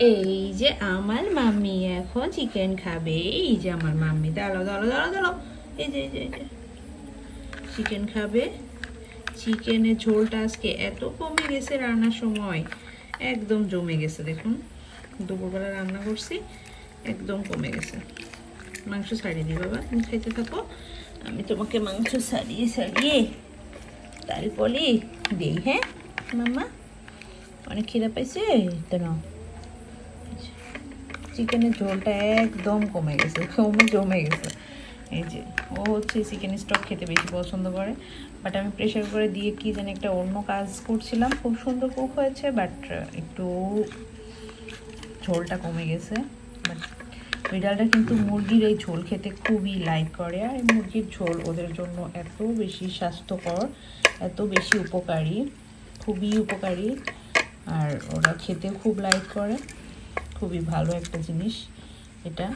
এই যে আমার মাম্মি এখন চিকেন খাবে। এই যে আমার মাম্মি, দাঁড়াও দাঁড়াও দাঁড়াও দাঁড়াও, এই যে চিকেন খাবে। চিকেনের ঝোলটা আজকে এত কমে গেছে, রান্নার সময় একদম জমে গেছে। দেখুন দুপুরবেলা রান্না করছি, একদম কমে গেছে। মাংস ছাড়িয়ে দিই বাবা, তুমি খাইতে থাকো, আমি তোমাকে মাংস ছাড়িয়ে ছাড়িয়ে তারপরে দিই। হ্যাঁ মাম্মা, অনেক খিদা পাইছে তো না। চিকেনের ঝোলটা একদম কমে গেছে, জমে গেছে। এই যে ও হচ্ছে চিকেন স্টক খেতে বেশি পছন্দ করে, বাট আমি প্রেশার করে দিয়ে কি জানি একটা অন্য কাজ করছিলাম, খুব সুন্দর কুক হয়েছে, বাট একটু ঝোলটা কমে গেছে। বাট বিড়ালটা কিন্তু মুরগির এই ঝোল খেতে খুবই লাইক করে, আর এই মুরগির ঝোল ওদের জন্য এত বেশি স্বাস্থ্যকর, এত বেশি উপকারী, খুবই উপকারী, আর ওরা খেতে খুব লাইক করে। খুবই ভালো একটা জিনিস এটা।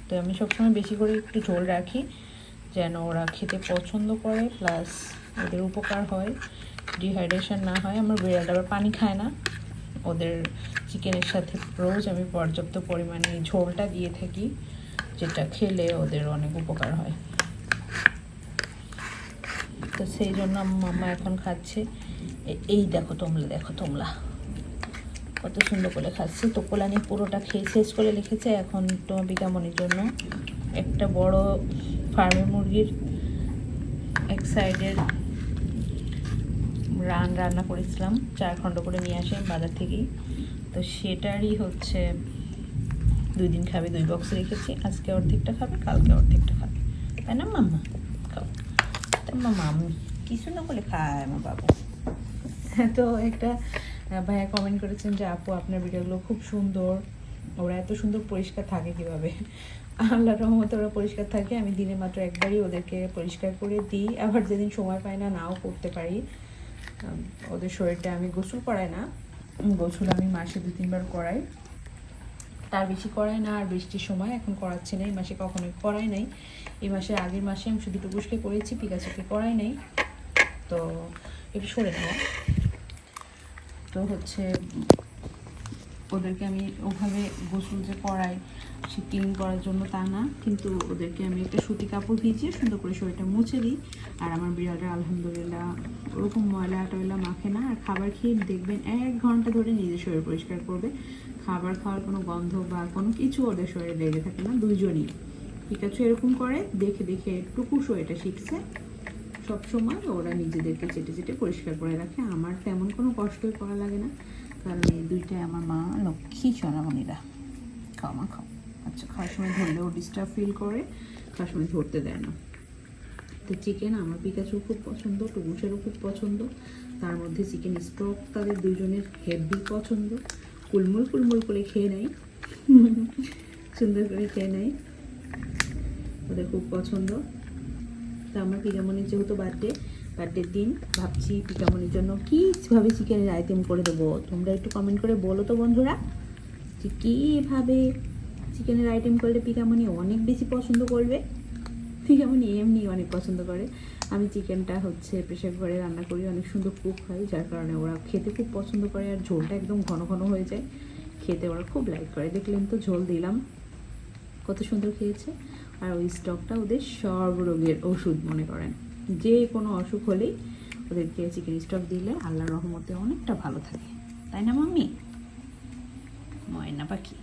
তো আমি সবসময় বেশি করে একটু ঝোল রাখি যেন ওরা খেতে পছন্দ করে, প্লাস ওদের উপকার হয়, ডিহাইড্রেশন না হয়। আমার বিড়ালটা আবার পানি খায় না, ওদের চিকেনের সাথে রোজ আমি পর্যাপ্ত পরিমাণে ঝোলটা দিয়ে থাকি, যেটা খেলে ওদের অনেক উপকার হয়। তো সেই জন্য আমার মাম্মা এখন খাচ্ছে। এই দেখো তোমরা কত সুন্দর করে খাচ্ছে। তো কোলানি পুরোটা খেয়ে শেষ করে লিখেছে। এখন তোমার বিকামনির জন্য একটা বড় ফার্মের মুরগির এক সাইডের রান্না করেছিলাম, 4 খণ্ড করে নিয়ে আসে বাজার থেকেই। তো সেটারই হচ্ছে 2 দিন খাবে, 2 বক্স রেখেছি। আজকে অর্ধেকটা খাবে, কালকে অর্ধেকটা খাবে, তাই না মাম্মা? খাও। তাই মাম্মা আমি কিছু না বলে খায় আমার বাবু। তো একটা ভাইয়া কমেন্ট করেছেন যে আপু আপনার ভিডিওগুলো খুব সুন্দর, ওরা এত সুন্দর পরিষ্কার থাকে কিভাবে? আল্লাহর রহমতে ওরা পরিষ্কার থাকে। আমি দিনে মাত্র একবারই ওদেরকে পরিষ্কার করে দিই, আবার যেদিন সময় পাই না, নাও করতে পারি। ওদের শরীরটা আমি গোসল করাই না, গোসল আমি মাসে 2-3 বার করাই, তার বেশি করাই না। আর বৃষ্টির সময় এখন করাচ্ছি না, এই মাসে কখনোই করাই নাই। এই মাসে আগের মাসে আমি শুধু টুকুসকে করেছি, পিকাচুকে করাই নাই। তো একটু সরে নেওয়া। তো হচ্ছে ওদেরকে আমি ওভাবে গোসল যে করাই সে ক্লিন করার জন্য তা না, কিন্তু ওদেরকে আমি একটা সুতি কাপড় ভিজিয়ে সুন্দর করে শরীরটা মুছে দিই। আর আমার বিড়ালটা আলহামদুলিল্লাহ ওরকম ময়লা টয়লা মাখে না। আর খাবার খেয়ে দেখবেন 1 ঘন্টা ধরে নিজের শরীর পরিষ্কার করবে। খাবার খাওয়ার কোনো গন্ধ বা কোনো কিছু ওদের শরীরে লেগে থাকে না, দুইজনই। পিকাচু এরকম করে দেখে দেখে টুকুসও এটা শিখছে। সবসময় ওরা নিজেদেরকে চেটে চেটে পরিষ্কার করে রাখে, আমার তেমন কোনো কষ্টই করা লাগে না, কারণ এই দুইটাই আমার মা লক্ষ্মী সোনামণিরা। খাও মা খাও। আচ্ছা, খাওয়ার সময় ধরলেও ডিস্টার্ব ফিল করে, খাওয়ার সময় ধরতে দেয় না। তো চিকেন আমার পিকাচুর খুব পছন্দ, টুকুসেরও খুব পছন্দ। তার মধ্যে চিকেন স্টক তাদের দুজনের হেভি পছন্দ। কুলমুল কুলমুল করে খেয়ে নেয়, সুন্দর করে খেয়ে নেয়, ওদের খুব পছন্দ। তো আমার পিকামনির যেহেতু বার্থডের দিন, ভাবছি পিকামনির জন্য কীভাবে চিকেনের আইটেম করে দেবো। তোমরা একটু কমেন্ট করে বলো তো বন্ধুরা, যে কীভাবে চিকেনের আইটেম করলে পিকামনি অনেক বেশি পছন্দ করবে। পিকামনি এমনি অনেক পছন্দ করে। আমি চিকেনটা হচ্ছে প্রেশার কুকারে রান্না করি, অনেক সুন্দর কুক হয়, যার কারণে ওরা খেতে খুব পছন্দ করে। আর ঝোলটা একদম ঘন ঘন হয়ে যায়, খেতে ওরা খুব লাইক করে। দেখলেন তো ঝোল দিলাম, কত সুন্দর খেয়েছে। আর ওই স্টকটা ওদের সব রোগের ওষুধ মনে করেন। যে কোনো অসুখ হলেই ওদেরকে চিকেন স্টক দিলে আল্লাহর রহমতে অনেকটা ভালো থাকে, তাই না মাম্মি? ময়না পাখি।